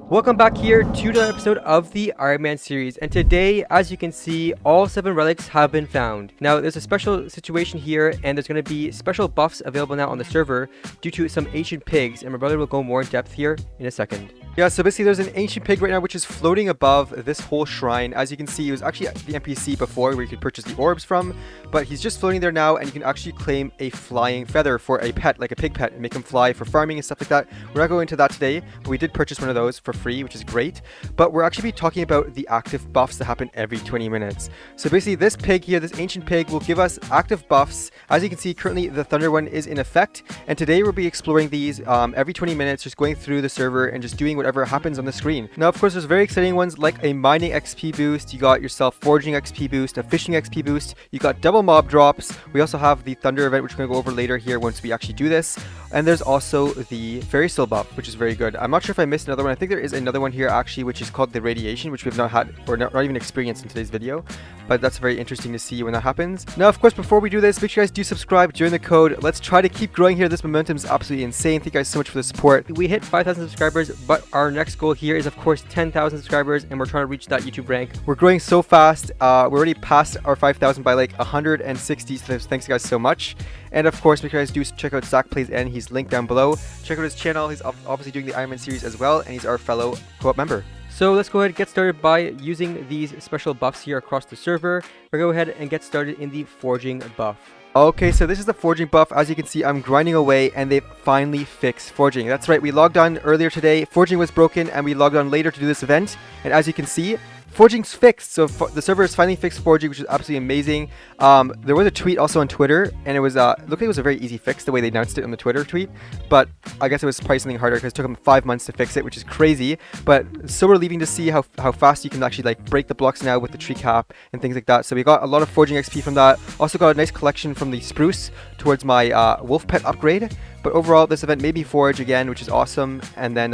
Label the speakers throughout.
Speaker 1: Welcome back here to the episode of the Ironman series, and today, as you can see, all 7 relics have been found. Now, there's a special situation here, and there's going to be special buffs available now on the server due to some ancient pigs, and my brother will go more in depth here in a second. Yeah, so basically there's an ancient pig right now which is floating above this whole shrine. As you can see, it was actually the NPC before where you could purchase the orbs from, but he's just floating there now, and you can actually claim a flying feather for a pet, like a pig pet, and make him fly for farming and stuff like that. We're not going into that today, but we did purchase one of those for free, which is great. But we're actually be talking about the active buffs that happen every 20 minutes. So basically this pig here, this ancient pig, will give us active buffs. As you can see, currently the thunder one is in effect, and today we'll be exploring these every 20 minutes, just going through the server and just doing whatever happens on the screen. Now, of course, there's very exciting ones like a mining XP boost, you got yourself foraging XP boost, a fishing XP boost, you got double mob drops. We also have the thunder event, which we're going to go over later here once we actually do this. And there's also the fairy soul buff, which is very good. I'm not sure if I missed another one. I think there is another one here actually, which is called the radiation, which we've not had or not even experienced in today's video, but that's very interesting to see when that happens. Now, of course, before we do this, make sure you guys do subscribe, join the code. Let's try to keep growing here. This momentum is absolutely insane. Thank you guys so much for the support. We hit 5,000 subscribers, but our next goal here is, of course, 10,000 subscribers, and we're trying to reach that YouTube rank. We're growing so fast. We're already past our 5,000 by like 160, so thanks guys so much. And of course, make sure you guys do check out Zach Plays N. He's linked down below. Check out his channel. He's obviously doing the Ironman series as well, and he's our fellow co-op member. So let's go ahead and get started by using these special buffs here across the server. We're going to go ahead and get started in the forging buff. Okay, so this is the forging buff. As you can see, I'm grinding away, and they've finally fixed forging. That's right, we logged on earlier today. Forging was broken, and we logged on later to do this event. And as you can see, forging's fixed. So the server has finally fixed forging, which is absolutely amazing. There was a tweet also on Twitter, and it was looked like it was a very easy fix the way they announced it on the Twitter tweet. But I guess it was probably something harder because it took them 5 months to fix it, which is crazy. But so relieving to see how fast you can actually like break the blocks now with the tree cap and things like that. So we got a lot of forging XP from that. Also got a nice collection from the spruce towards my wolf pet upgrade. But overall, this event made me forage again, which is awesome. And then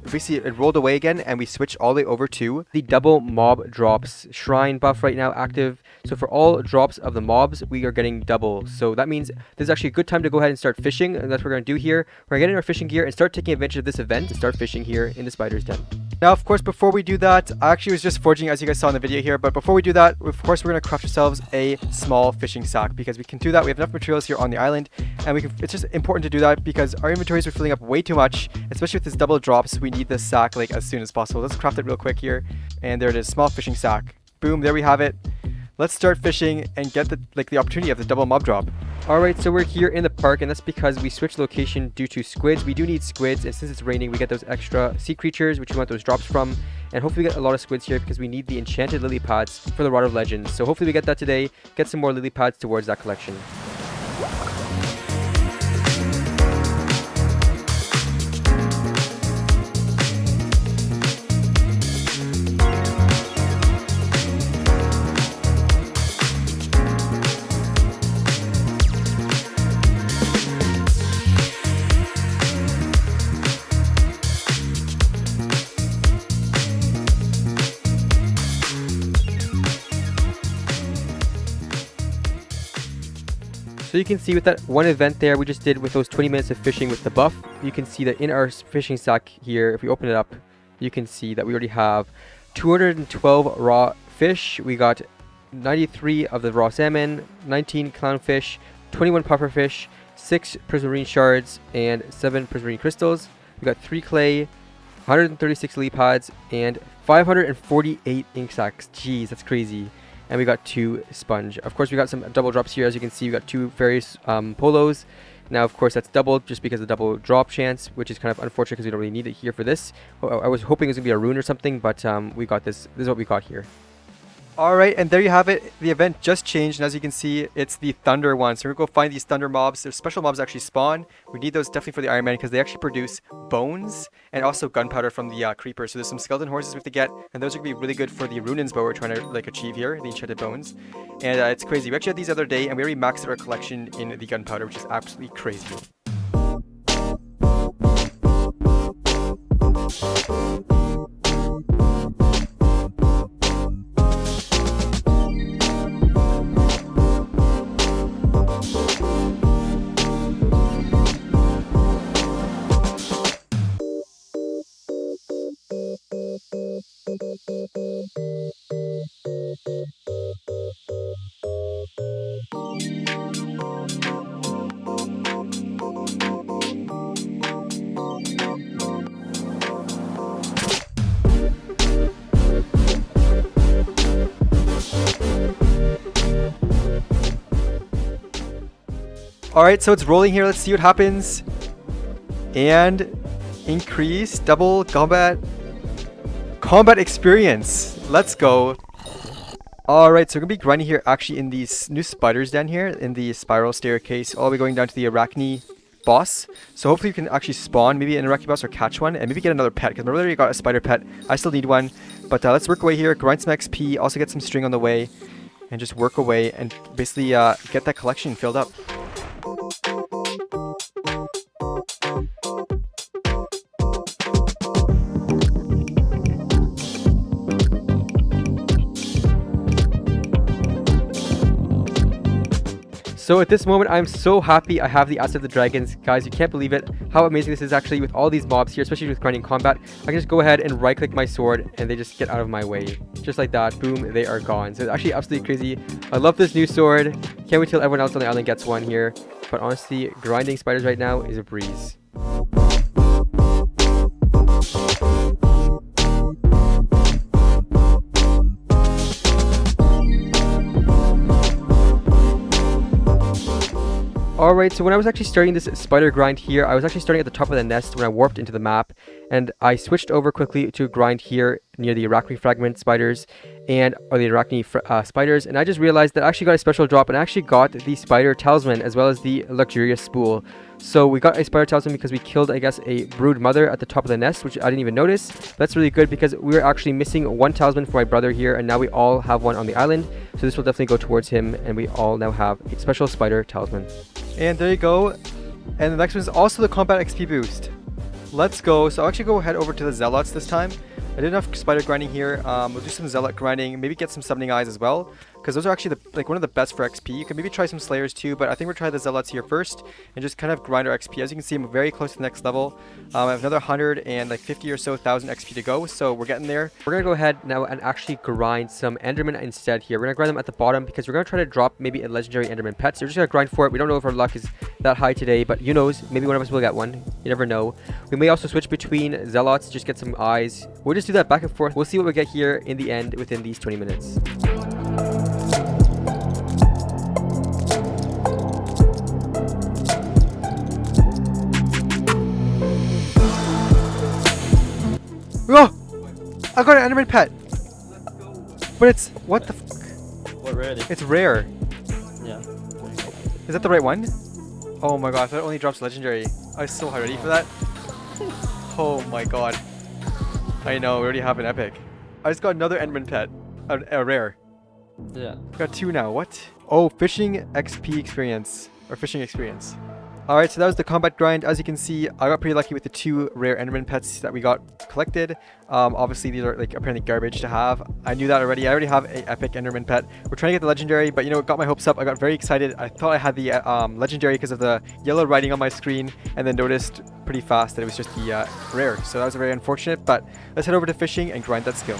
Speaker 1: basically it rolled away again, and we switched all the way over to the double mob drops shrine buff right now active. So for all drops of the mobs, we are getting double. So that means this is actually a good time to go ahead and start fishing, and that's what we're going to do here. We're going to get in our fishing gear and start taking advantage of this event to start fishing here in the spider's den. Now, of course, before we do that, I actually was just forging as you guys saw in the video here, but before we do that, of course, we're going to craft ourselves a small fishing sack because we can do that. We have enough materials here on the island, and it's just important to do that because our inventories are filling up way too much, especially with this double drops. We need this sack like as soon as possible. Let's craft it real quick here, and there it is, small fishing sack. Boom, there we have it. Let's start fishing and get the opportunity of the double mob drop. Alright, so we're here in the park, and that's because we switched location due to squids. We do need squids, and since it's raining, we get those extra sea creatures, which we want those drops from. And hopefully we get a lot of squids here because we need the enchanted lily pads for the Rod of Legends. So hopefully we get that today, get some more lily pads towards that collection. So you can see with that one event there we just did with those 20 minutes of fishing with the buff, you can see that in our fishing sack here, if we open it up, you can see that we already have 212 raw fish. We got 93 of the raw salmon, 19 clownfish, 21 pufferfish, 6 prismarine shards, and 7 prismarine crystals. We got 3 clay, 136 lily pads, and 548 ink sacs. Jeez, that's crazy. And we got 2 sponge. Of course, we got some double drops here. As you can see, we got 2 various polos. Now, of course, that's doubled just because of the double drop chance, which is kind of unfortunate because we don't really need it here for this. I was hoping it was going to be a rune or something, but we got this. This is what we got here. Alright, and there you have it. The event just changed, and as you can see, it's the thunder one. So we're going to go find these thunder mobs. There's special mobs actually spawn. We need those definitely for the Ironman because they actually produce bones and also gunpowder from the creeper. So there's some skeleton horses we have to get, and those are going to be really good for the Runin's bow we're trying to like achieve here, the enchanted bones. And it's crazy. We actually had these the other day, and we already maxed out our collection in the gunpowder, which is absolutely crazy. Alright, so it's rolling here. Let's see what happens. And increase double combat experience. Let's go. Alright, so we're gonna be grinding here actually in these new spiders down here in the spiral staircase, all the way going down to the Arachne boss. So hopefully you can actually spawn maybe an Arachne boss or catch one and maybe get another pet, because I already got a spider pet. I still need one. But let's work away here, grind some XP, also get some string on the way, and just work away and basically get that collection filled up. So at this moment, I'm so happy I have the Asset of the Dragons. Guys, you can't believe it, how amazing this is actually with all these mobs here, especially with grinding combat. I can just go ahead and right click my sword and they just get out of my way. Just like that, boom, they are gone. So it's actually absolutely crazy. I love this new sword. Can't wait till everyone else on the island gets one here. But honestly, grinding spiders right now is a breeze. Alright, so when I was actually starting this spider grind here, I was actually starting at the top of the nest when I warped into the map, and I switched over quickly to grind here near the Arachne fragment spiders, or the Arachne spiders, and I just realized that I actually got a special drop, and I actually got the spider talisman as well as the luxurious spool. So we got a spider talisman because we killed, I guess, a brood mother at the top of the nest, which I didn't even notice. But that's really good because we were actually missing one talisman for my brother here, and now we all have one on the island. So this will definitely go towards him, and we all now have a special spider talisman. And there you go. And the next one is also the combat XP boost. Let's go. So I'll actually go head over to the Zealots this time. I did enough spider grinding here. We'll do some Zealot grinding, maybe get some Summoning Eyes as well, because those are actually one of the best for XP. You can maybe try some Slayers too, but I think we'll try the Zealots here first and just kind of grind our XP. As you can see, I'm very close to the next level. I have another 150 or so thousand XP to go, so we're getting there. We're gonna go ahead now and actually grind some Enderman instead here. We're gonna grind them at the bottom because we're gonna try to drop maybe a legendary Enderman pet. So we're just gonna grind for it. We don't know if our luck is that high today, but who knows? Maybe one of us will get one. You never know. We may also switch between Zealots, just get some eyes. We'll just do that back and forth. We'll see what we get here in the end within these 20 minutes. Oh! I got an Enderman pet! But it's... what the f...
Speaker 2: What rarity?
Speaker 1: It's rare.
Speaker 2: Yeah.
Speaker 1: Is that the right one? Oh my god, that only drops legendary. I was so ready for that. Oh my god. I know, we already have an epic. I just got another Enderman pet. A rare.
Speaker 2: Yeah.
Speaker 1: We got two now. What? Oh, fishing XP experience. Or fishing experience. Alright, so that was the combat grind. As you can see, I got pretty lucky with the two rare Enderman pets that we got collected. Obviously, these are like apparently garbage to have. I knew that already. I already have an epic Enderman pet. We're trying to get the legendary, but you know, it got my hopes up. I got very excited. I thought I had the legendary because of the yellow writing on my screen, and then noticed pretty fast that it was just the rare. So that was very unfortunate, but let's head over to fishing and grind that skill.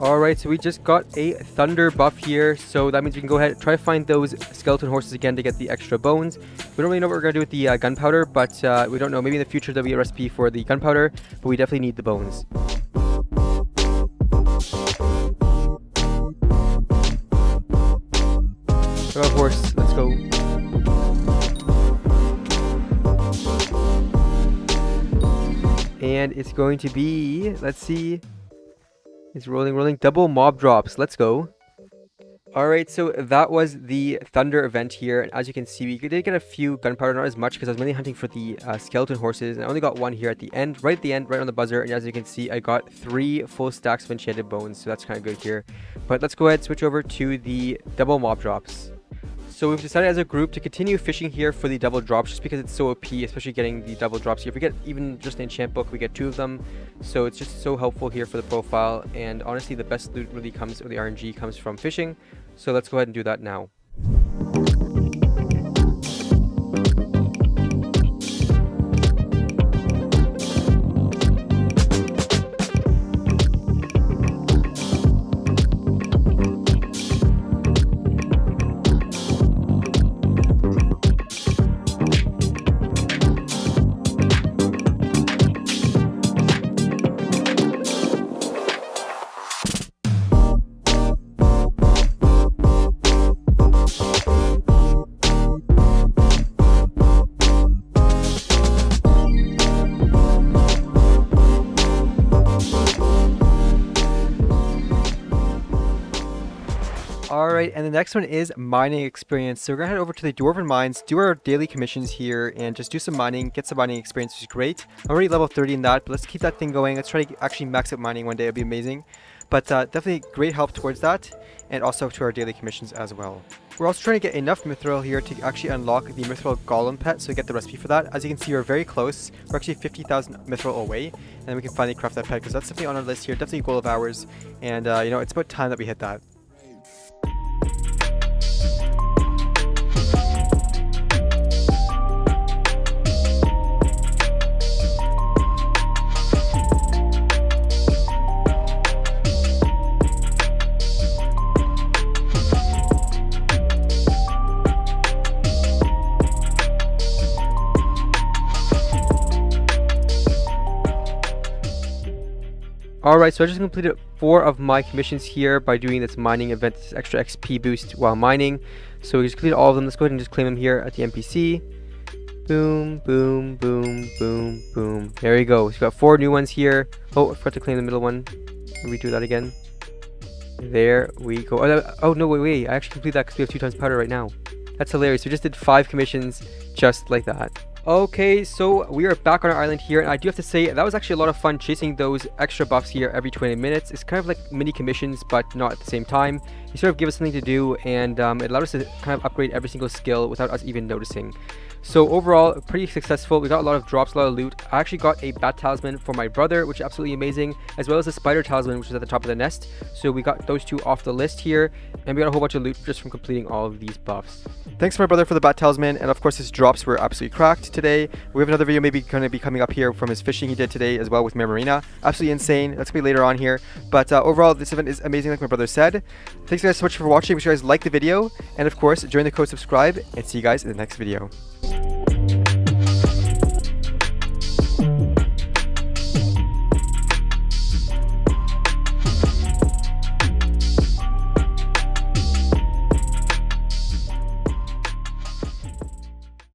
Speaker 1: Alright, so we just got a thunder buff here, so that means we can go ahead and try to find those skeleton horses again to get the extra bones. We don't really know what we're going to do with the gunpowder, but we don't know. Maybe in the future there'll be a recipe for the gunpowder, but we definitely need the bones. Go horse, let's go. And it's going to be, let's see. It's rolling. Double mob drops. Let's go. Alright, so that was the Thunder event here, and as you can see, we did get a few gunpowder, not as much because I was mainly hunting for the skeleton horses, and I only got one here at the end, right on the buzzer, and as you can see, I got 3 full stacks of enchanted bones, so that's kind of good here. But let's go ahead and switch over to the double mob drops. So we've decided as a group to continue fishing here for the double drops just because it's so OP, especially getting the double drops here. If we get even just an enchant book, we get 2 of them. So it's just so helpful here for the profile. And honestly, the best loot really comes, or the RNG comes from fishing. So let's go ahead and do that now. Alright, and the next one is mining experience. So we're going to head over to the Dwarven Mines, do our daily commissions here, and just do some mining, get some mining experience, which is great. I'm already level 30 in that, but let's keep that thing going. Let's try to actually max out mining one day, it'll be amazing. But definitely great help towards that, and also to our daily commissions as well. We're also trying to get enough mithril here to actually unlock the mithril golem pet, so get the recipe for that. As you can see, we're very close. We're actually 50,000 mithril away, and then we can finally craft that pet, because that's definitely on our list here, definitely a goal of ours, and you know, it's about time that we hit that. Alright, so I just completed 4 of my commissions here by doing this mining event, this extra XP boost while mining. So we just completed all of them. Let's go ahead and just claim them here at the NPC. Boom, boom, boom, boom, boom. There we go. So we've got 4 new ones here. Oh, I forgot to claim the middle one. Redo that again. There we go. Oh no, wait. I actually completed that because we have 2 times powder right now. That's hilarious. We just did 5 commissions just like that. Okay, so we are back on our island here, and I do have to say that was actually a lot of fun chasing those extra buffs here every 20 minutes. It's kind of like mini commissions, but not at the same time. You sort of give us something to do, and it allowed us to kind of upgrade every single skill without us even noticing. So overall, pretty successful. We got a lot of drops, a lot of loot. I actually got a bat talisman for my brother, which is absolutely amazing, as well as a spider talisman, which is at the top of the nest. So we got those 2 off the list here, and we got a whole bunch of loot just from completing all of these buffs. Thanks to my brother for the bat talisman, and of course his drops were absolutely cracked today. We have another video maybe going to be coming up here from his fishing he did today as well with Marina. Absolutely insane. That's going to be later on here. But overall, this event is amazing like my brother said. Thanks guys so much for watching. Make sure you guys like the video, and of course, join the code subscribe, and see you guys in the next video.